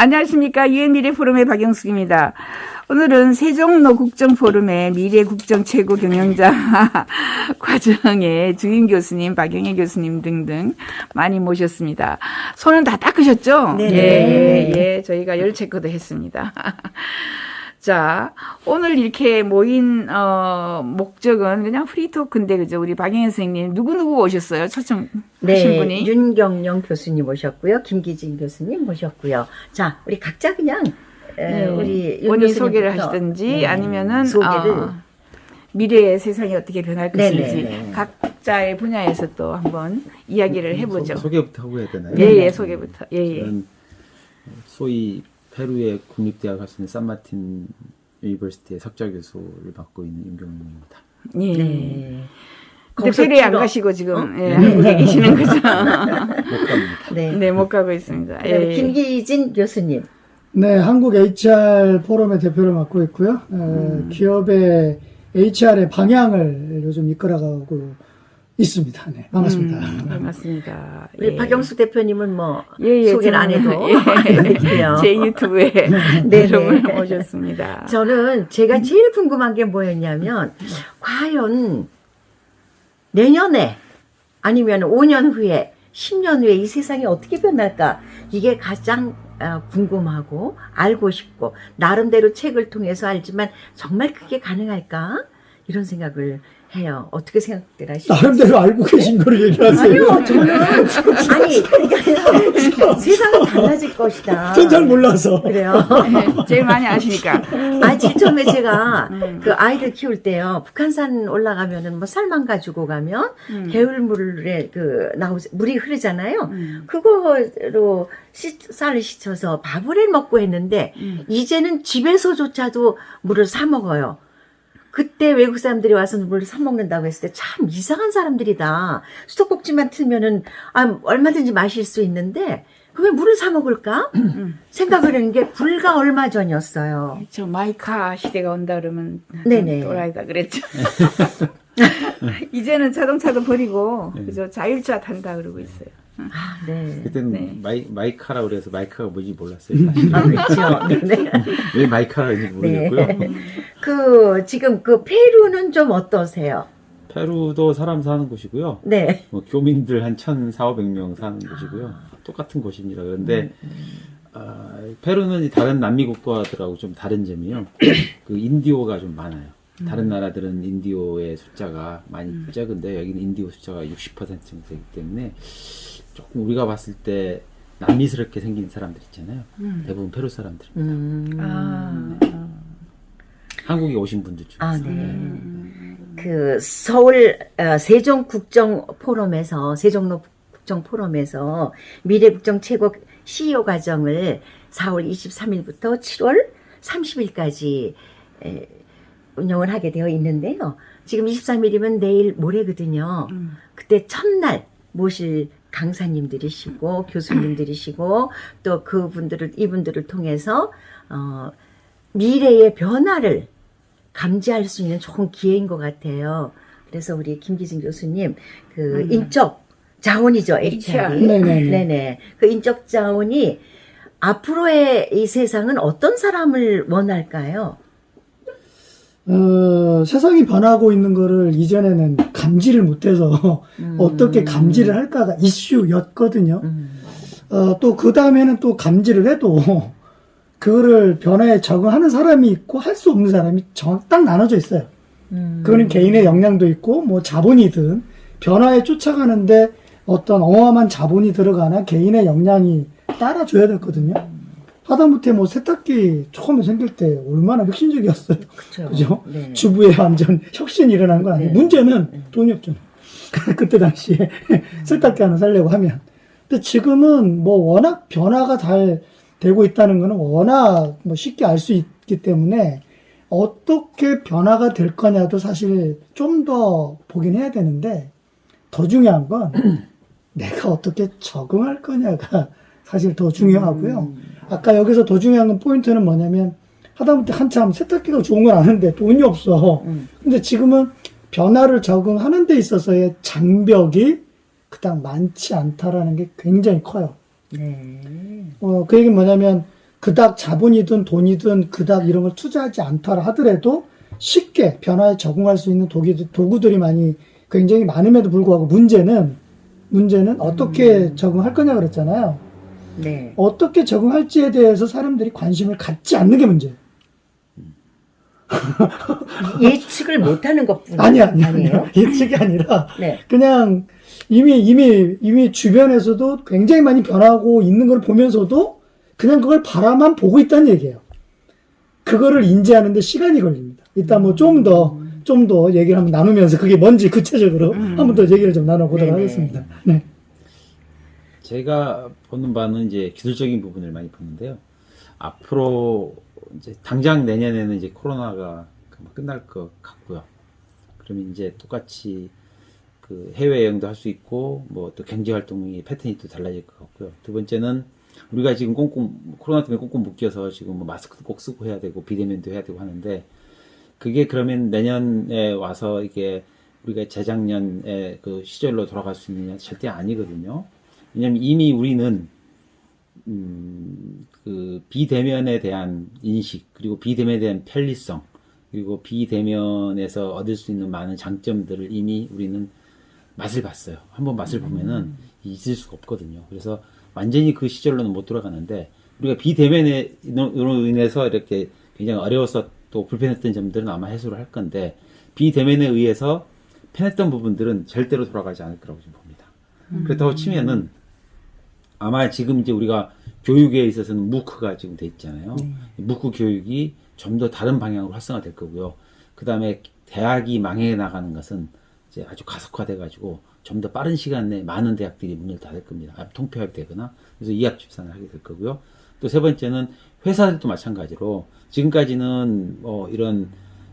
안녕하십니까. 유엔미래 포럼의 박영숙입니다. 오늘은 세종로 국정포럼의 미래 국정 최고 경영자 과정의 주임 교수님, 박영애 교수님 등등 많이 모셨습니다. 손은 다 닦으셨죠? 네. 예, 저희가 열 체크도 했습니다. 자, 오늘 이렇게 모인, 목적은 그냥 프리토크인데, 그죠? 우리 박영애 선생님, 누구 오셨어요? 초청하신 분이? 윤경영 교수님 모셨고요. 김기진 교수님 모셨고요. 자, 우리 각자 그냥, 우리 윤 본인 교수님부터, 소개를 하시든지 아니면은, 소개를. 미래의 세상이 어떻게 변할 것인지 네네. 각자의 분야에서 또 한번 이야기를 해보죠. 소개부터 하고 해야 되나요? 예, 소개부터. 예. 저는 소위 페루의 국립대학 할 수 있는 산마틴 유니버시티의 석좌 교수를 맡고 있는 윤경영입니다. 예. 네. 근데 페루에 안 가시고 지금 한국에 계시는 거죠? 못 갑니다. 네. 네, 못 가고 있습니다. 그다음에 예. 김기진 교수님. 네, 한국 HR 포럼의 대표를 맡고 있고요. 기업의 HR의 방향을 요즘 이끌어가고 있습니다. 네, 반갑습니다. 반갑습니다. 우리 예. 박영숙 대표님은 뭐, 예, 소개를 안 해도. 이렇게요. 제 유튜브에 네네. 여러분 오셨습니다. 저는 제가 제일 궁금한 게 뭐였냐면, 과연 내년에 아니면 5년 후에 10년 후에 이 세상이 어떻게 변할까? 이게 가장 궁금하고 알고 싶고 나름대로 책을 통해서 알지만 정말 그게 가능할까? 이런 생각을 해요. 어떻게 생각들 하시죠? 나름대로 알고 계신 걸 얘기하세요. 아니요, 저는 아니 그러니까 세상은 달라질 것이다. 전 잘 몰라서. 그래요. 네, 제일 많이 아시니까. 제일 처음에 제가 그 아이들 키울 때요, 북한산 올라가면은 뭐 쌀만 가지고 가면 개울물에 물이 흐르잖아요. 그거로 쌀을 씻어서 밥을 해 먹고 했는데, 이제는 집에서조차도 물을 사 먹어요. 그때 외국 사람들이 와서 물을 사 먹는다고 했을 때 참 이상한 사람들이다. 수도꼭지만 틀면은 얼마든지 마실 수 있는데 왜 물을 사 먹을까? 생각을 하는 게 불과 얼마 전이었어요. 저 마이카 시대가 온다 그러면 네네. 또라이다 그랬죠. 이제는 자동차도 버리고 그죠, 자율차 탄다 그러고 있어요. 네. 그때는 네. 마이카라고 그래서 마이카가 뭔지 몰랐어요. 사실. 그렇죠. 네. 왜 마이카라고 했는지 모르겠고요. 지금 페루는 좀 어떠세요? 페루도 사람 사는 곳이고요. 네. 뭐 교민들 한 1,400~500명 사는 곳이고요. 똑같은 곳입니다. 그런데 페루는 다른 남미 국가들하고 좀 다른 점이요. 그 인디오가 좀 많아요. 다른 나라들은 인디오의 숫자가 많이 적은데 여기는 인디오 숫자가 60% 정도 되기 때문에 조금 우리가 봤을 때 남미스럽게 생긴 사람들 있잖아요. 대부분 페루 사람들입니다. 한국에 오신 분들 중에서. 네. 그 서울 세종로 국정포럼에서 미래국정 최고 CEO 과정을 4월 23일부터 7월 30일까지 운영을 하게 되어 있는데요. 지금 23일이면 내일 모레거든요. 그때 첫날 모실 강사님들이시고 교수님들이시고 또 이분들을 통해서 미래의 변화를 감지할 수 있는 좋은 기회인 것 같아요. 그래서 우리 김기진 교수님 그 인적 자원이죠, HR이. 네네. 그 인적 자원이 앞으로의 이 세상은 어떤 사람을 원할까요? 세상이 변하고 있는 거를 이전에는 감지를 못해서 어떻게 감지를 할까가 이슈였거든요. 또 그 다음에는 또 감지를 해도 그거를 변화에 적응하는 사람이 있고 할 수 없는 사람이 딱 나눠져 있어요. 그거는 개인의 역량도 있고 뭐 자본이든 변화에 쫓아가는데 어떤 어마어마한 자본이 들어가나 개인의 역량이 따라줘야 되거든요. 하다못해 뭐 세탁기 처음에 생길 때 얼마나 혁신적이었어요. 그죠? 네. 주부에 완전 혁신이 일어난 건 아니에요. 네. 문제는 돈이 없잖아요. 그때 당시에 세탁기 하나 살려고 하면. 근데 지금은 뭐 워낙 변화가 잘 되고 있다는 거는 워낙 뭐 쉽게 알 수 있기 때문에 어떻게 변화가 될 거냐도 사실 좀 더 보긴 해야 되는데 더 중요한 건 내가 어떻게 적응할 거냐가 사실 더 중요하고요. 아까 여기서 더 중요한 건 포인트는 뭐냐면 하다못해 한참 세탁기가 좋은 건 아는데 돈이 없어. 근데 지금은 변화를 적응하는 데 있어서의 장벽이 그닥 많지 않다라는 게 굉장히 커요. 네. 그 얘기는 뭐냐면 그닥 자본이든 돈이든 그닥 이런 걸 투자하지 않더라 하더라도 쉽게 변화에 적응할 수 있는 도구들이 굉장히 많음에도 불구하고 문제는 어떻게 적응할 거냐 그랬잖아요. 네. 어떻게 적응할지에 대해서 사람들이 관심을 갖지 않는 게 문제예요. 예측을 못하는 것뿐 아니에요. 예측이 아니라 네. 그냥 이미 주변에서도 굉장히 많이 변하고 있는 걸 보면서도 그냥 그걸 바라만 보고 있다는 얘기예요. 그거를 인지하는데 시간이 걸립니다. 이따 뭐 좀 더 얘기를 한번 나누면서 그게 뭔지 구체적으로 한번 더 얘기를 좀 나눠보도록 네네. 하겠습니다. 네. 제가 보는 바는 이제 기술적인 부분을 많이 보는데요. 앞으로 이제 당장 내년에는 이제 코로나가 끝날 것 같고요. 그러면 이제 똑같이 그 해외 여행도 할 수 있고 뭐 또 경제 활동이 패턴이 또 달라질 것 같고요. 두 번째는 우리가 지금 코로나 때문에 꽁꽁 묶여서 지금 뭐 마스크도 꼭 쓰고 해야 되고 비대면도 해야 되고 하는데 그게 그러면 내년에 와서 이게 우리가 재작년에 그 시절로 돌아갈 수 있느냐 절대 아니거든요. 왜냐면 이미 우리는 그 비대면에 대한 인식 그리고 비대면에 대한 편리성 그리고 비대면에서 얻을 수 있는 많은 장점들을 이미 우리는 맛을 봤어요. 한번 맛을 보면은 잊을 수가 없거든요. 그래서 완전히 그 시절로는 못 돌아가는데 우리가 비대면으로 인해서 이렇게 굉장히 어려워서 또 불편했던 점들은 아마 해소를 할 건데 비대면에 의해서 편했던 부분들은 절대로 돌아가지 않을 거라고 좀 봅니다. 그렇다고 치면은 아마 지금 이제 우리가 교육에 있어서는 무크가 지금 돼 있잖아요. 무크 교육이 좀 더 다른 방향으로 활성화될 거고요. 그 다음에 대학이 망해 나가는 것은 이제 아주 가속화돼 가지고 좀 더 빠른 시간 내에 많은 대학들이 문을 닫을 겁니다. 통폐합이 되거나 그래서 이합 집산을 하게 될 거고요. 또 세 번째는 회사들도 마찬가지로 지금까지는 뭐 이런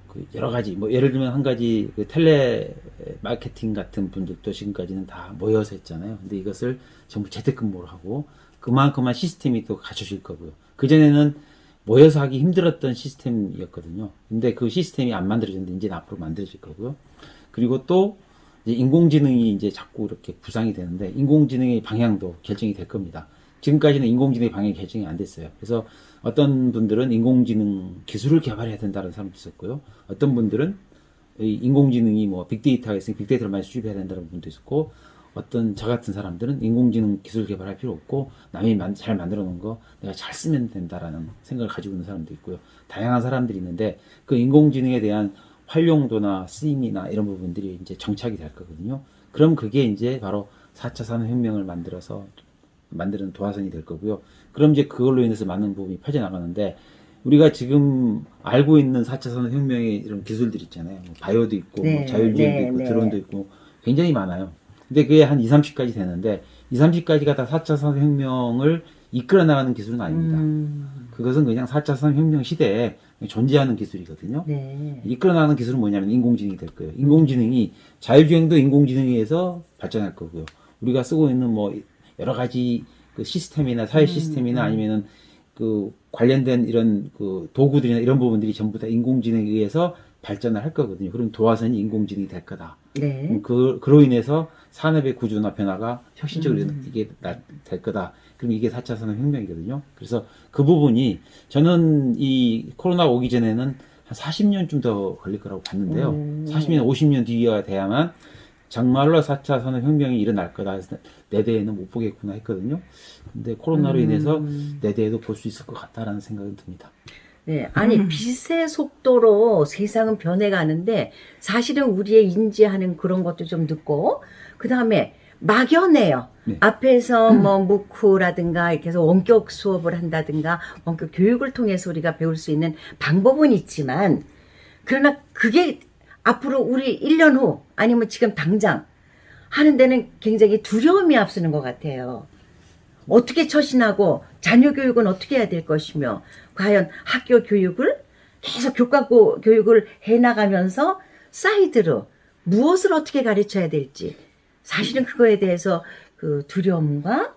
그 여러 가지 뭐 예를 들면 한 가지 그 텔레 마케팅 같은 분들도 지금까지는 다 모여서 했잖아요. 근데 이것을 전부 재택근무를 하고 그만큼만 시스템이 또 갖춰질 거고요. 그전에는 모여서 하기 힘들었던 시스템이었거든요. 근데 그 시스템이 안 만들어졌는데 이제 앞으로 만들어질 거고요. 그리고 또 이제 인공지능이 이제 자꾸 이렇게 부상이 되는데 인공지능의 방향도 결정이 될 겁니다. 지금까지는 인공지능의 방향이 결정이 안 됐어요. 그래서 어떤 분들은 인공지능 기술을 개발해야 된다는 사람도 있었고요. 어떤 분들은 인공지능이 뭐 빅데이터가 있으니 빅데이터를 많이 수집해야 된다는 분도 있었고 어떤 저 같은 사람들은 인공지능 기술 개발할 필요 없고 남이 잘 만들어 놓은 거 내가 잘 쓰면 된다라는 생각을 가지고 있는 사람도 있고요. 다양한 사람들이 있는데 그 인공지능에 대한 활용도나 쓰임이나 이런 부분들이 이제 정착이 될 거거든요. 그럼 그게 이제 바로 4차 산업혁명을 만드는 도화선이 될 거고요. 그럼 이제 그걸로 인해서 많은 부분이 퍼져나가는데 우리가 지금 알고 있는 4차 산업혁명의 이런 기술들 있잖아요. 뭐 바이오도 있고 뭐 자율주행도 있고 드론도 있고 굉장히 많아요. 근데 그게 한 20, 30까지 되는데 20, 30까지가 다 4차 산업혁명을 이끌어 나가는 기술은 아닙니다. 그것은 그냥 4차 산업혁명 시대에 존재하는 기술이거든요. 네. 이끌어 나가는 기술은 뭐냐면 인공지능이 될 거예요. 인공지능이 자율주행도 인공지능에 의해서 발전할 거고요. 우리가 쓰고 있는 뭐 여러 가지 그 시스템이나 사회 시스템이나 아니면은 그 관련된 이런 그 도구들이나 이런 부분들이 전부 다 인공지능에 의해서 발전을 할 거거든요. 그럼 도화선이 인공지능이 될 거다. 네. 그로 인해서 산업의 구조나 변화가 혁신적으로 이게 될 거다. 그럼 이게 4차 산업혁명이거든요. 그래서 그 부분이 저는 이 코로나 오기 전에는 한 40년쯤 더 걸릴 거라고 봤는데요. 40년, 50년 뒤가 돼야만 정말로 4차 산업혁명이 일어날 거다 해서 내 대에는 못 보겠구나 했거든요. 근데 코로나로 인해서 내 대에도 볼 수 있을 것 같다라는 생각이 듭니다. 네, 아니 빛의 속도로 세상은 변해가는데 사실은 우리의 인지하는 그런 것도 좀 늦고 그 다음에 막연해요. 네. 앞에서 뭐 무크라든가 이렇게 해서 원격 수업을 한다든가 원격 교육을 통해서 우리가 배울 수 있는 방법은 있지만 그러나 그게 앞으로 우리 1년 후 아니면 지금 당장 하는 데는 굉장히 두려움이 앞서는 것 같아요. 어떻게 처신하고 자녀 교육은 어떻게 해야 될 것이며 과연 학교 교육을 계속 교과 교육을 해나가면서 사이드로 무엇을 어떻게 가르쳐야 될지 사실은 그거에 대해서 그 두려움과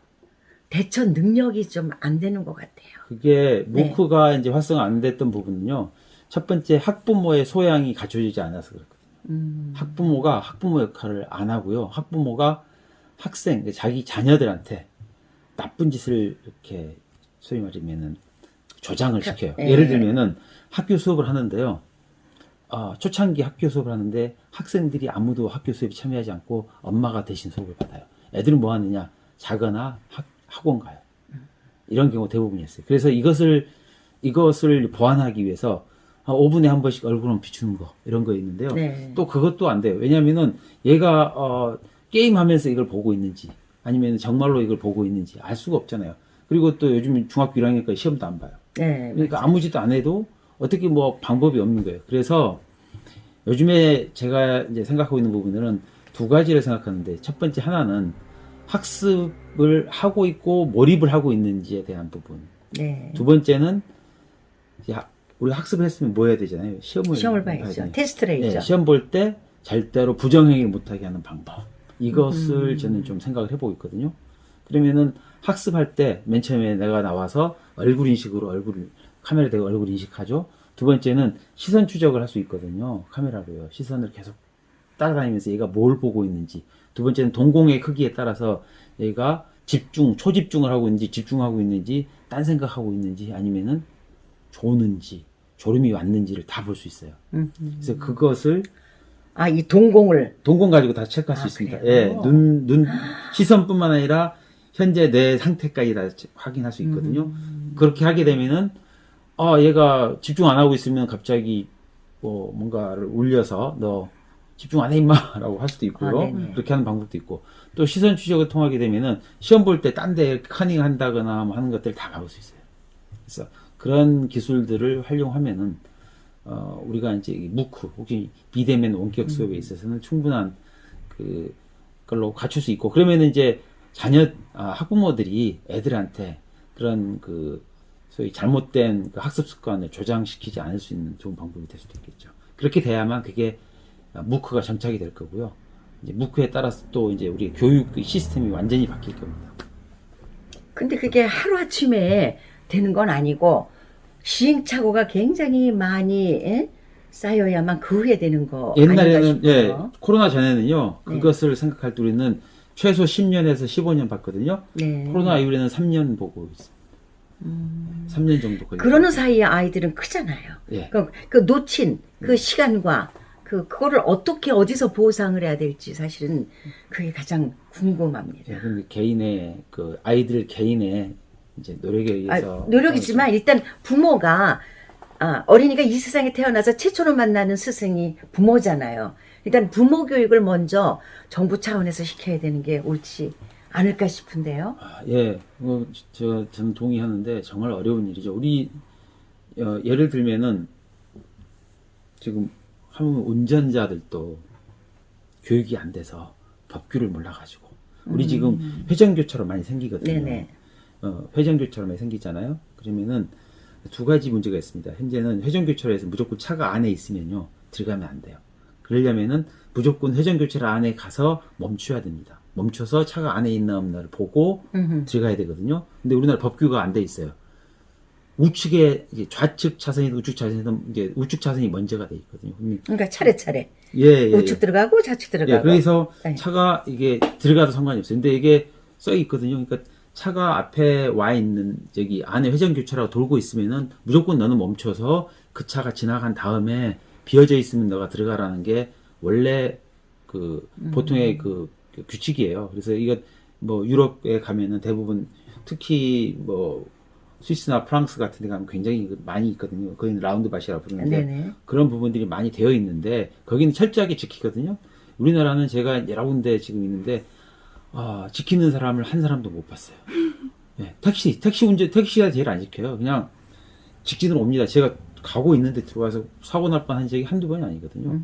대처 능력이 좀 안 되는 것 같아요. 그게 무크가 이제 활성화 안 됐던 부분은요. 첫 번째 학부모의 소양이 갖춰지지 않아서 그렇거든요. 학부모가 학부모 역할을 안 하고요. 학부모가 자기 자녀들한테 나쁜 짓을 이렇게 소위 말하면은 조장을 시켜요. 예. 예를 들면은 학교 수업을 하는데요. 초창기 학교 수업을 하는데 학생들이 아무도 학교 수업에 참여하지 않고 엄마가 대신 수업을 받아요. 애들은 뭐 하느냐? 자거나 학원 가요. 이런 경우 대부분이었어요. 그래서 이것을 보완하기 위해서 5분에 한 번씩 얼굴은 비추는 거 이런 거 있는데요. 네. 또 그것도 안 돼요. 왜냐하면은 얘가 게임하면서 이걸 보고 있는지 아니면 정말로 이걸 보고 있는지 알 수가 없잖아요. 그리고 또 요즘 중학교 1학년까지 시험도 안 봐요. 네. 그러니까 아무 짓도 안 해도 어떻게 뭐 방법이 없는 거예요. 그래서 요즘에 제가 이제 생각하고 있는 부분들은 두 가지를 생각하는데 첫 번째 하나는 학습을 하고 있고 몰입을 하고 있는지에 대한 부분. 네. 두 번째는 이제 우리가 학습을 했으면 뭐 해야 되잖아요. 시험을 봐야죠. 테스트를 네, 해야죠. 시험 볼 때 절대로 부정행위를 못하게 하는 방법. 이것을 저는 좀 생각을 해보고 있거든요. 그러면은 학습할 때 맨 처음에 내가 나와서 얼굴 인식으로 카메라 대고 얼굴 인식하죠. 두 번째는 시선 추적을 할 수 있거든요. 카메라로요. 시선을 계속 따라다니면서 얘가 뭘 보고 있는지. 두 번째는 동공의 크기에 따라서 얘가 초집중을 하고 있는지, 집중하고 있는지, 딴 생각하고 있는지, 아니면은 졸음이 왔는지를 다 볼 수 있어요. 그래서 그것을 이 동공을. 동공 가지고 다 체크할 수 있습니다. 그래요? 예, 시선뿐만 아니라 현재 내 상태까지 다 확인할 수 있거든요. 그렇게 하게 되면은 얘가 집중 안 하고 있으면 갑자기 뭔가를 울려서 너 집중 안 해 임마라고 할 수도 있고요. 그렇게 하는 방법도 있고 또 시선 추적을 통하게 되면은 시험 볼 때 딴 데 커닝 한다거나 뭐 하는 것들 다 막을 수 있어요. 그래서 그런 기술들을 활용하면은 우리가 이제 무크 혹시 비대면 원격 수업에 있어서는 충분한 그걸로 갖출 수 있고 그러면은 이제 학부모들이 애들한테 그런 소위 잘못된 학습 습관을 조장시키지 않을 수 있는 좋은 방법이 될 수도 있겠죠. 그렇게 돼야만 그게 무크가 정착이 될 거고요. 이제 무크에 따라서 또 이제 우리 교육 시스템이 완전히 바뀔 겁니다. 근데 그게 하루아침에 되는 건 아니고 시행착오가 굉장히 많이 쌓여야만 그 후에 되는 거 옛날에는 아닌가 싶어요. 코로나 전에는요. 그것을 생각할 때 우리는 최소 10년에서 15년 봤거든요. 네. 코로나 이후에는 3년 보고 있습니다. 3년 정도 걸려요. 그러는 사이에 아이들은 크잖아요. 예. 그 놓친 그 시간과 그거를 어떻게 어디서 보상을 해야 될지 사실은 그게 가장 궁금합니다. 예, 근데 개인의 아이들 개인의 이제 노력에 의해서 노력이지만 일단 부모가 어린이가 이 세상에 태어나서 최초로 만나는 스승이 부모잖아요. 일단 부모 교육을 먼저 정부 차원에서 시켜야 되는 게 옳지 않을까 싶은데요. 예, 저는 동의하는데 정말 어려운 일이죠. 우리 예를 들면은 지금 운전자들도 교육이 안 돼서 법규를 몰라가지고 우리 지금 회전교차로 많이 생기거든요. 네네. 회전교차로 많이 생기잖아요. 그러면은 두 가지 문제가 있습니다. 현재는 회전교차로에서 무조건 차가 안에 있으면요 들어가면 안 돼요. 그러려면은 무조건 회전교차로 안에 가서 멈춰야 됩니다. 멈춰서 차가 안에 있나 없나를 보고 들어가야 되거든요. 근데 우리나라 법규가 안 돼 있어요. 우측에 이제 좌측 차선이든 우측 차선이든 이제 우측 차선이 먼저가 돼 있거든요. 그러니까 차례차례 예. 우측 들어가고 좌측 들어가고. 예, 그래서 네. 차가 이게 들어가도 상관이 없어요. 근데 이게 써 있거든요. 그러니까 차가 앞에 와 있는 저기 안에 회전교차로가 돌고 있으면은 무조건 너는 멈춰서 그 차가 지나간 다음에 비어져 있으면 너가 들어가라는 게 원래 보통의 규칙이에요. 그래서 이거 뭐 유럽에 가면은 대부분 특히 뭐 스위스나 프랑스 같은 데 가면 굉장히 많이 있거든요. 거기는 라운드밭이라고 부르는데 네네. 그런 부분들이 많이 되어 있는데 거기는 철저하게 지키거든요. 우리나라는 제가 여러 군데 지금 있는데 지키는 사람을 한 사람도 못 봤어요. 네, 택시가 제일 안 지켜요. 그냥 직진으로 옵니다. 제가 가고 있는데 들어와서 사고 날 뻔한 적이 한두 번이 아니거든요.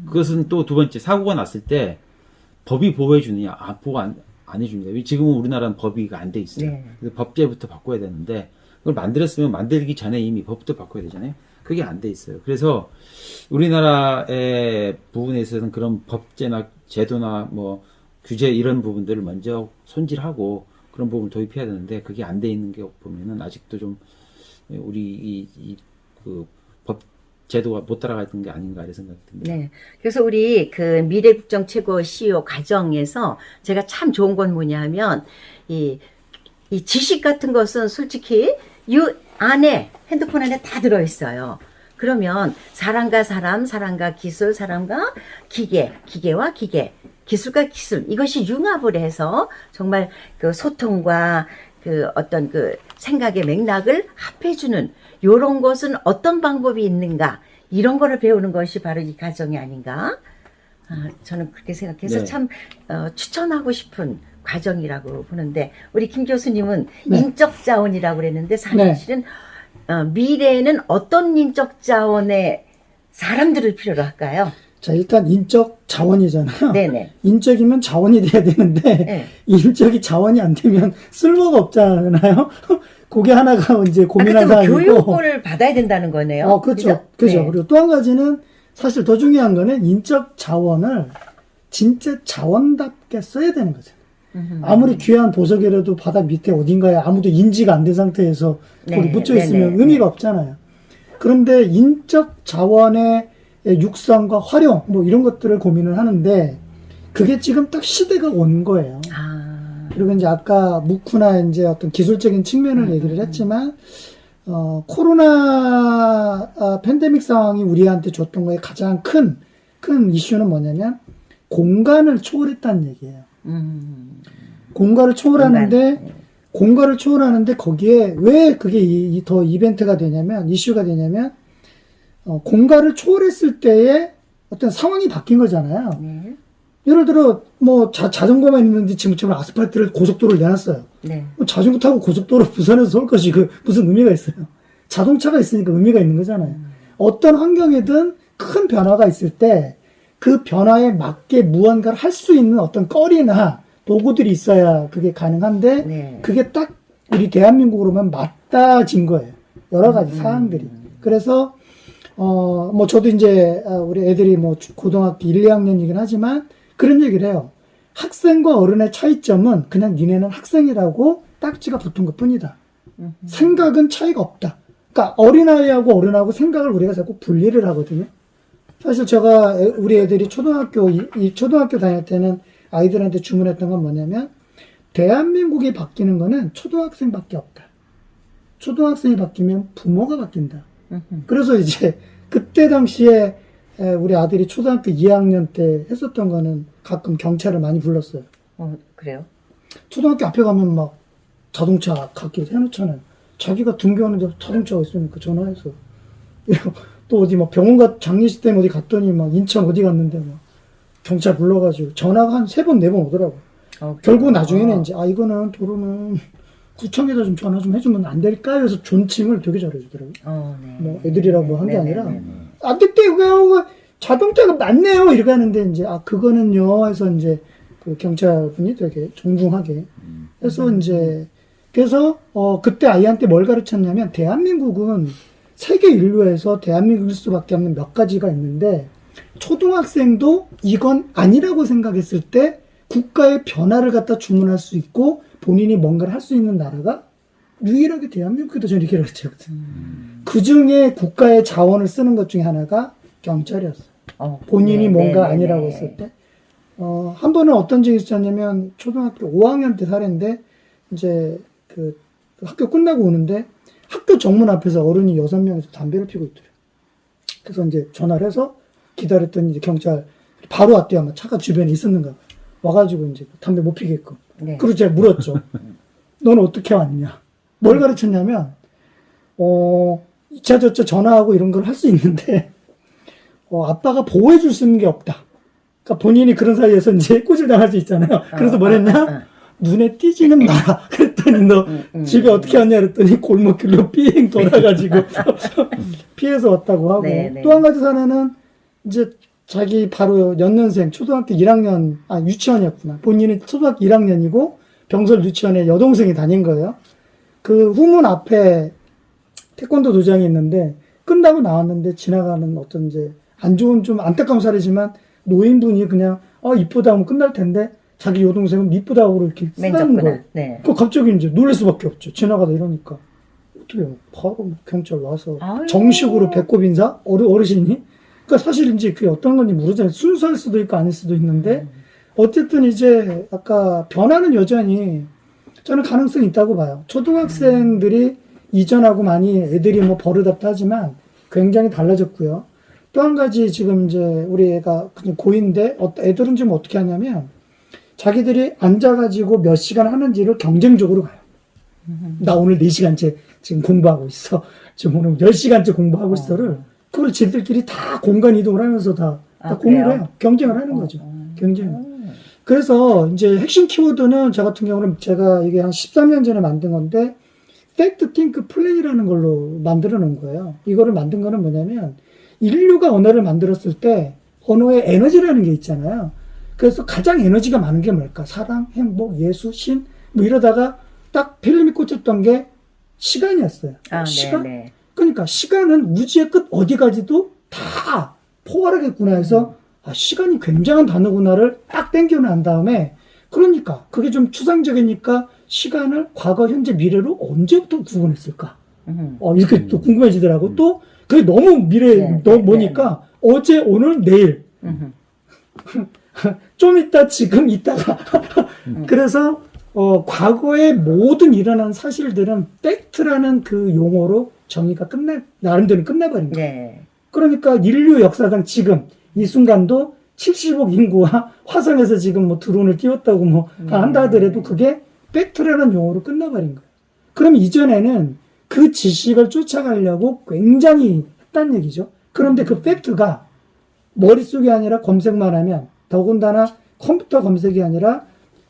그것은 또 두 번째, 사고가 났을 때 법이 보호해 주느냐? 보호 안 해줍니다. 지금은 우리나라는 법이가 안 돼 있어요. 네. 그래서 법제부터 바꿔야 되는데 그걸 만들었으면 만들기 전에 이미 법부터 바꿔야 되잖아요. 그게 안 돼 있어요. 그래서 우리나라의 부분에 있어서는 그런 법제나 제도나 뭐 규제 이런 부분들을 먼저 손질하고 그런 부분을 도입해야 되는데 그게 안 돼 있는 게 보면은 아직도 좀 우리 법 제도가 못 따라가는 게 아닌가 이런 생각이 듭니다. 네. 그래서 우리 미래국정 최고 CEO 과정에서 제가 참 좋은 건 뭐냐 하면 이 지식 같은 것은 솔직히 안에 핸드폰 안에 다 들어있어요. 그러면 사람과 사람, 사람과 기술, 사람과 기계, 기계와 기계, 기술과 기술, 이것이 융합을 해서 정말 그 소통과 그 어떤 그 생각의 맥락을 합해주는 요런 것은 어떤 방법이 있는가, 이런 거를 배우는 것이 바로 이 과정이 아닌가. 저는 그렇게 생각해서 네. 참 추천하고 싶은 과정이라고 보는데, 우리 김 교수님은 네. 인적 자원이라고 그랬는데 사실은 미래에는 어떤 인적 자원의 사람들을 필요로 할까요? 자, 일단 인적 자원이잖아요. 네네. 인적이면 자원이 돼야 되는데 네. 인적이 자원이 안 되면 쓸모가 없잖아요. 그게 하나가 이제 고민한 그렇다면 사항이고. 교육을 받아야 된다는 거네요. 그렇죠. 그죠? 그죠. 네. 그리고 또 한 가지는 사실 더 중요한 거는 인적 자원을 진짜 자원답게 써야 되는 거죠. 아무리 귀한 보석이라도 바다 밑에 어딘가에 아무도 인지가 안 된 상태에서 거기 묻혀 있으면 의미가 없잖아요. 그런데 인적 자원의 육성과 활용 뭐 이런 것들을 고민을 하는데 그게 지금 딱 시대가 온 거예요. 그리고 이제 아까 묵후나 이제 어떤 기술적인 측면을 얘기를 했지만 코로나 팬데믹 상황이 우리한테 줬던 거에 가장 큰 이슈는 뭐냐면 공간을 초월했다는 얘기예요. 공간을 초월하는데 공간을 초월하는데 거기에 왜 그게 더 이벤트가 되냐면 이슈가 되냐면 공간을 초월했을 때의 어떤 상황이 바뀐 거잖아요. 네. 예를 들어 뭐 자전거만 있는데 지금처럼 아스팔트를 고속도로를 내놨어요. 네. 뭐 자전거 타고 고속도로 부산에서 서울 것이 그 무슨 의미가 있어요? 자동차가 있으니까 의미가 있는 거잖아요. 어떤 환경이든 큰 변화가 있을 때 그 변화에 맞게 무언가를 할 수 있는 어떤 거리나 도구들이 있어야 그게 가능한데 네. 그게 딱 우리 대한민국으로만 맞닿아진 거예요. 여러 가지 사항들이. 그래서 뭐 저도 이제 우리 애들이 뭐 고등학교 1, 2학년이긴 하지만 그런 얘기를 해요. 학생과 어른의 차이점은 그냥 니네는 학생이라고 딱지가 붙은 것 뿐이다. 생각은 차이가 없다. 그러니까 어린아이하고 어른하고 생각을 우리가 자꾸 분리를 하거든요. 사실 제가 우리 애들이 초등학교 다닐 때는 아이들한테 주문했던 건 뭐냐면 대한민국이 바뀌는 거는 초등학생밖에 없다. 초등학생이 바뀌면 부모가 바뀐다. 그래서 이제 그때 당시에 우리 아들이 초등학교 2학년 때 했었던 거는 가끔 경찰을 많이 불렀어요. 그래요? 초등학교 앞에 가면 막 자동차 갖게 해놓잖아요. 자기가 등교하는데 자동차가 있으니까 전화해서. 또 어디 막 병원 장례식 때문에 어디 갔더니 막 인천 어디 갔는데 막 경찰 불러가지고 전화가 한 3번, 4번 오더라고. 결국 나중에는 이제 이거는 도로는 구청에다 좀 전화 좀 해주면 안 될까요? 해서 존칭을 되게 잘해주더라고요. 네. 뭐 애들이라고 한 게 아니라 네네네. 안 됐대요. 자동차가 맞네요. 이렇게 하는데 이제 그거는요 해서 이제 그 경찰분이 되게 존중하게 해서 이제 그래서 그때 아이한테 뭘 가르쳤냐면 대한민국은 세계 인류에서 대한민국일 수밖에 없는 몇 가지가 있는데 초등학생도 이건 아니라고 생각했을 때 국가의 변화를 갖다 주문할 수 있고 본인이 뭔가를 할 수 있는 나라가 유일하게 대한민국이다. 저는 이렇게 가르쳤거든요. 그 중에 국가의 자원을 쓰는 것 중에 하나가 경찰이었어요. 본인이 뭔가 아니라고 했을 때. 한 번은 어떤 적이 있었냐면 초등학교 5학년 때 사례인데 이제 그 학교 끝나고 오는데 학교 정문 앞에서 어른이 6명이서 담배를 피고 있더래요. 그래서 이제 전화를 해서 기다렸더니 이제 경찰 바로 왔대요. 아마 차가 주변에 있었는가. 와가지고 이제 담배 못 피게끔. 네. 그리고 제가 물었죠. 너는 어떻게 왔냐? 뭘 가르쳤냐면, 이차저차 전화하고 이런 걸 할 수 있는데, 아빠가 보호해줄 수 있는 게 없다. 그러니까 본인이 그런 사이에서 이제 꼬질당할 수 있잖아요. 그래서 뭐랬냐? 눈에 띄지는 마라. 그랬더니 너 집에 어떻게 왔냐 그랬더니 골목길로 삥 돌아가지고 피해서 왔다고 하고. 또 한 가지 사례는 이제 자기 바로 연년생 초등학교 1학년, 유치원이었구나. 본인은 초등학교 1학년이고 병설 유치원에 여동생이 다닌 거예요. 그 후문 앞에 태권도 도장이 있는데 끝나고 나왔는데 지나가는 어떤 이제 안 좋은 좀 안타까운 사례지만 노인분이 그냥 이쁘다 하면 끝날 텐데 자기 여동생은 이쁘다고 이렇게 쓰다는 거예요. 네. 그 갑자기 이제 놀랄 수밖에 없죠. 지나가다 이러니까 어떻게 해요? 바로 경찰 와서 정식으로 배꼽 인사 어르신이. 그러니까 사실 이제 그게 어떤 건지 모르잖아요. 순수할 수도 있고 아닐 수도 있는데 어쨌든 이제 아까 변화는 여전히 저는 가능성이 있다고 봐요. 초등학생들이 이전하고 많이 애들이 뭐 버릇없다 하지만 굉장히 달라졌고요. 또 한 가지 지금 이제 우리 애가 그냥 고2인데 애들은 지금 어떻게 하냐면 자기들이 앉아가지고 몇 시간 하는지를 경쟁적으로 가요. 나 오늘 4시간째 지금 공부하고 있어. 지금 오늘 10시간째 공부하고 있어를 그걸 지들끼리 다 공간 이동을 하면서 다 공유를 그래요? 해요. 경쟁을 하는 거죠. 경쟁. 그래서 이제 핵심 키워드는 저 같은 경우는 제가 이게 한 13년 전에 만든 건데 팩트 띵크 플랜이라는 걸로 만들어 놓은 거예요. 이거를 만든 거는 뭐냐면 인류가 언어를 만들었을 때 언어에 에너지라는 게 있잖아요. 그래서 가장 에너지가 많은 게 뭘까? 사랑, 행복, 예수, 신 뭐 이러다가 딱 필름이 꽂혔던 게 시간이었어요. 시간? 네네. 그러니까 시간은 우주의 끝 어디까지도 다 포괄하겠구나 해서 시간이 굉장한 단어구나를 딱 땡겨난 다음에 그러니까 그게 좀 추상적이니까 시간을 과거, 현재, 미래로 언제부터 구분했을까? 이렇게 또 궁금해지더라고. 또 그게 너무 미래에 너무 뭐니까 어제, 오늘, 내일 좀 이따, 지금, 이따가 그래서 과거의 모든 일어난 사실들은 팩트라는 그 용어로 정의가 나름대로 끝내버린 거예요. 네. 그러니까 인류 역사상 지금 이 순간도 70억 인구와 화성에서 지금 뭐 드론을 띄웠다고 뭐 한다 하더라도 그게 팩트라는 용어로 끝나버린 거예요. 그럼 이전에는 그 지식을 쫓아가려고 굉장히 했단 얘기죠. 그런데 그 팩트가 머릿속이 아니라 검색만 하면 더군다나 컴퓨터 검색이 아니라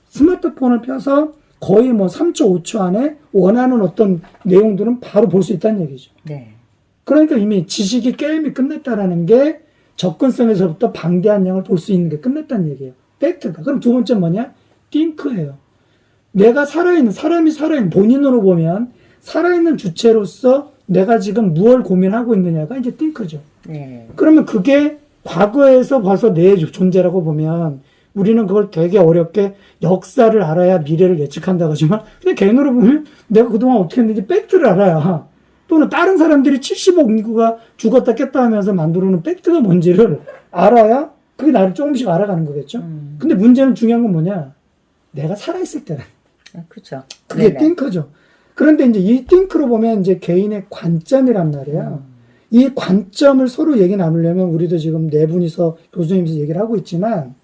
스마트폰을 펴서 거의 뭐 3초, 5초 안에 원하는 어떤 내용들은 바로 볼 수 있다는 얘기죠. 네. 그러니까 이미 지식이 게임이 끝났다라는 게 접근성에서부터 방대한 양을 볼 수 있는 게 끝났다는 얘기예요. 팩트가. 그럼 두 번째 뭐냐? 띵크예요. 내가 사람이 살아있는, 본인으로 보면 살아있는 주체로서 내가 지금 무엇을 고민하고 있느냐가 이제 띵크죠. 네. 그러면 그게 과거에서 봐서 내 존재라고 보면 우리는 그걸 되게 어렵게 역사를 알아야 미래를 예측한다고 하지만 그냥 개인으로 보면 내가 그동안 어떻게 했는지 팩트를 알아야 또는 다른 사람들이 70억 인구가 죽었다 깼다 하면서 만들어놓은 팩트가 뭔지를 알아야 그게 나를 조금씩 알아가는 거겠죠. 근데 문제는 중요한 건 뭐냐? 내가 살아있을 때는. 그렇죠. 그게 띵크죠. 그런데 이제 이 띵크로 보면 이제 개인의 관점이란 말이야. 이 관점을 서로 얘기 나누려면 우리도 지금 네 분이서 교수님께서 얘기를 하고 있지만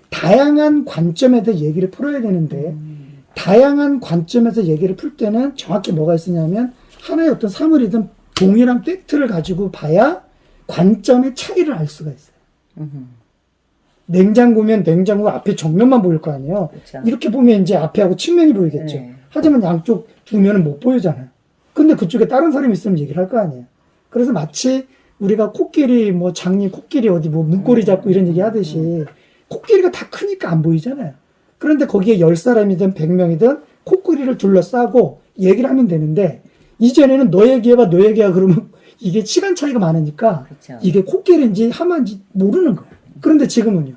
다양한 관점에 대해 얘기를 풀어야 되는데 다양한 관점에서 얘기를 풀 때는 정확히 뭐가 있으냐면 하나의 어떤 사물이든 동일한 팩트를 가지고 봐야 관점의 차이를 알 수가 있어요. 냉장고면 냉장고 앞에 정면만 보일 거 아니에요. 그렇죠. 이렇게 보면 이제 앞에하고 측면이 보이겠죠. 네. 하지만 양쪽 두 면은 못 보이잖아요. 근데 그쪽에 다른 사람이 있으면 얘기를 할 거 아니에요. 그래서 마치 우리가 코끼리 뭐 장님 코끼리 어디 뭐 문고리 잡고 이런 얘기 하듯이 코끼리가 다 크니까 안 보이잖아요. 그런데 거기에 10사람이든 100명이든 코끼리를 둘러싸고 얘기를 하면 되는데 이전에는 너 얘기해봐 너 얘기해 그러면 이게 시간 차이가 많으니까 그렇죠. 이게 코끼리인지 하마인지 모르는 거예요. 그런데 지금은요.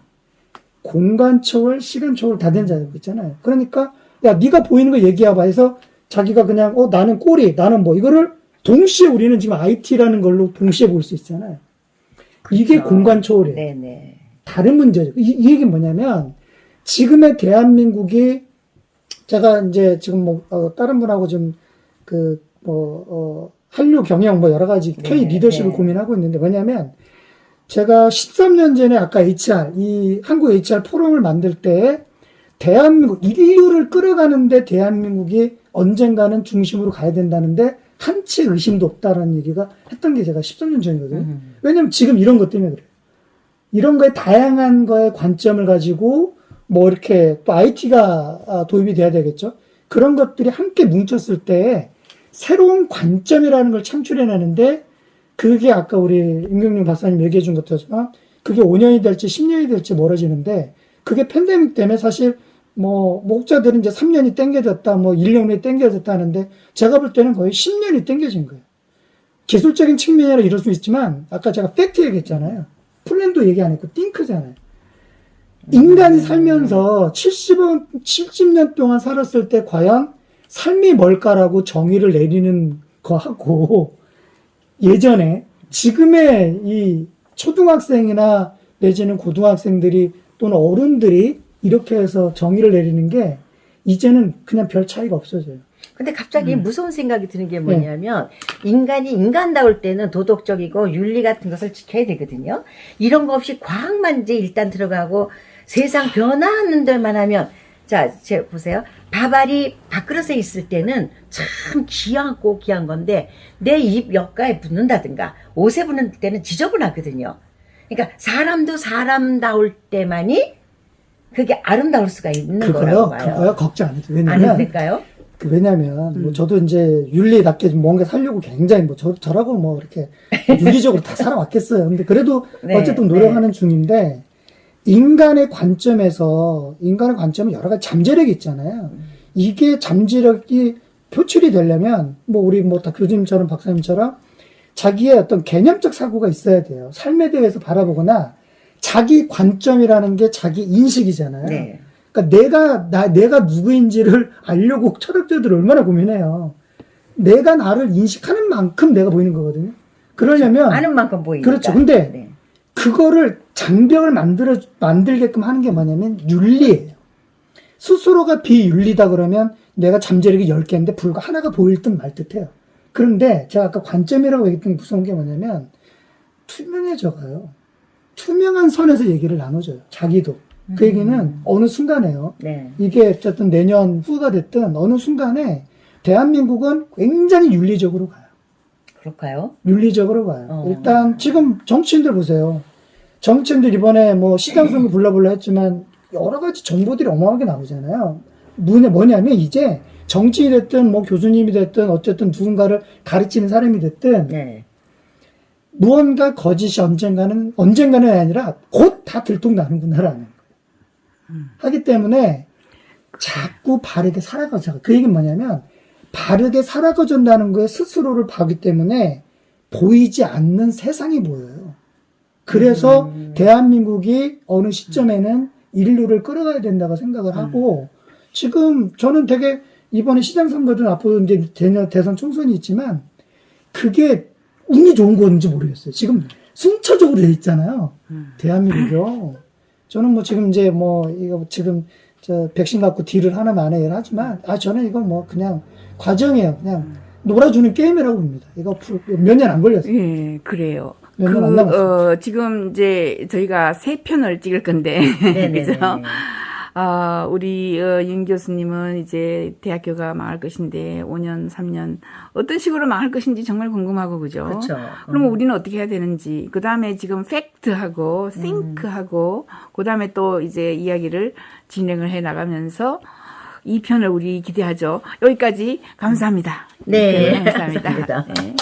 공간 초월, 시간 초월 다 된 자리고 있잖아요. 그러니까 야 네가 보이는 거 얘기해봐 해서 자기가 그냥 나는 꼬리 나는 뭐 이거를 동시에 우리는 지금 IT라는 걸로 동시에 볼 수 있잖아요. 이게 공간 초월이에요. 네네. 다른 문제죠. 이 얘기는 뭐냐면 지금의 대한민국이 제가 이제 지금 뭐 다른 분하고 좀 한류 경영 뭐 여러 가지 K 리더십을 고민하고 있는데 뭐냐면 제가 13년 전에 아까 이 한국 HR 포럼을 만들 때 대한민국 인류를 끌어가는데 대한민국이 언젠가는 중심으로 가야 된다는데 한치 의심도 없다라는 얘기가 했던 게 제가 13년 전이거든요. 왜냐면 지금 이런 것 때문에 그래요. 이런 거에 다양한 거에 관점을 가지고 뭐 이렇게 또 IT가 도입이 돼야 되겠죠. 그런 것들이 함께 뭉쳤을 때 새로운 관점이라는 걸 창출해내는데 그게 아까 우리 임경림 박사님 얘기해 준 것처럼 그게 5년이 될지 10년이 될지 멀어지는데 그게 팬데믹 때문에 사실 뭐 목자들은 이제 3년이 땡겨졌다 뭐 1년이 땡겨졌다 하는데 제가 볼 때는 거의 10년이 땡겨진 거예요. 기술적인 측면이라 이럴 수 있지만 아까 제가 팩트 얘기했잖아요. 플랜도 얘기 안 했고 띵크잖아요. 인간이 살면서 70년 동안 살았을 때 과연 삶이 뭘까라고 정의를 내리는 거하고 예전에 지금의 이 초등학생이나 내지는 고등학생들이 또는 어른들이 이렇게 해서 정의를 내리는 게 이제는 그냥 별 차이가 없어져요. 근데 갑자기 무서운 생각이 드는 게 뭐냐면 인간이 인간다울 때는 도덕적이고 윤리 같은 것을 지켜야 되거든요. 이런 거 없이 과학만 이제 일단 들어가고 세상 변화하는 데만 하면 자, 보세요. 밥알이 밥그릇에 있을 때는 참 귀하고 귀한 건데 내 입 옆가에 붙는다든가 옷에 붙는 때는 지저분하거든요. 그러니까 사람도 사람다울 때만이 그게 아름다울 수가 있는 거라고 봐요. 그거요 걱정 안 해도 안 해도 왜냐면 될까요? 뭐 저도 이제 윤리답게 좀 뭔가 살려고 굉장히 뭐 저라고 뭐 이렇게 윤리적으로 다 살아왔겠어요. 근데 그래도 네, 어쨌든 노력하는 중인데 인간의 관점은 여러 가지 잠재력이 있잖아요. 이게 잠재력이 표출이 되려면 뭐 우리 뭐 다 교수님처럼 박사님처럼 자기의 어떤 개념적 사고가 있어야 돼요. 삶에 대해서 바라보거나 자기 관점이라는 게 자기 인식이잖아요. 네. 그러니까 내가 누구인지를 알려고 철학자들이 얼마나 고민해요. 내가 나를 인식하는 만큼 내가 보이는 거거든요. 그러려면 아는 만큼 보이니까. 그렇죠. 근데 네. 그거를 장벽을 만들게끔 하는 게 뭐냐면 윤리예요. 스스로가 비윤리다 그러면 내가 잠재력이 10개인데 불과 하나가 보일 듯 말 듯해요. 그런데 제가 아까 관점이라고 얘기했던 게 무서운 게 뭐냐면 투명해져가요. 투명한 선에서 얘기를 나눠줘요. 자기도. 그 얘기는 어느 순간에요. 네. 이게 어쨌든 내년 후가 됐든 어느 순간에 대한민국은 굉장히 윤리적으로 가요. 그럴까요? 윤리적으로 가요. 일단 지금 정치인들 보세요. 정치인들 이번에 뭐 시장 선거 불러볼라 했지만 여러 가지 정보들이 어마어마하게 나오잖아요. 뭐냐면 이제 정치인이 됐든 뭐 교수님이 됐든 어쨌든 누군가를 가르치는 사람이 됐든 네. 무언가 거짓이 언젠가는 아니라 곧 다 들통나는구나라는 거예요. 하기 때문에 자꾸 바르게 살아가자. 그 얘기는 뭐냐면 바르게 살아가준다는 거에 스스로를 봐기 때문에 보이지 않는 세상이 보여요. 그래서 대한민국이 어느 시점에는 인류를 끌어가야 된다고 생각을 하고 지금 저는 되게 이번에 시장 선거든 앞으로 이제 대선 총선이 있지만 그게 운이 좋은 건지 모르겠어요. 지금 순차적으로 돼 있잖아요. 대한민국이요. 저는 뭐 지금 이제 뭐 이거 지금 저 백신 갖고 딜을 하나 마나 얘기를 하지만 저는 이건 뭐 그냥 과정이에요. 그냥 놀아주는 게임이라고 봅니다. 이거 몇 년 안 걸렸어요. 예, 그래요. 몇 년 안 남았어요. 지금 이제 저희가 3편을 찍을 건데, 그죠? 우리 윤 교수님은 이제 대학교가 망할 것인데 5년, 3년 어떤 식으로 망할 것인지 정말 궁금하고 그죠? 그렇죠. 그러면 우리는 어떻게 해야 되는지 그 다음에 지금 팩트하고 싱크하고 그 다음에 또 이제 이야기를 진행을 해 나가면서 2편을 우리 기대하죠. 여기까지 감사합니다. 네. 감사합니다. 감사합니다. 네.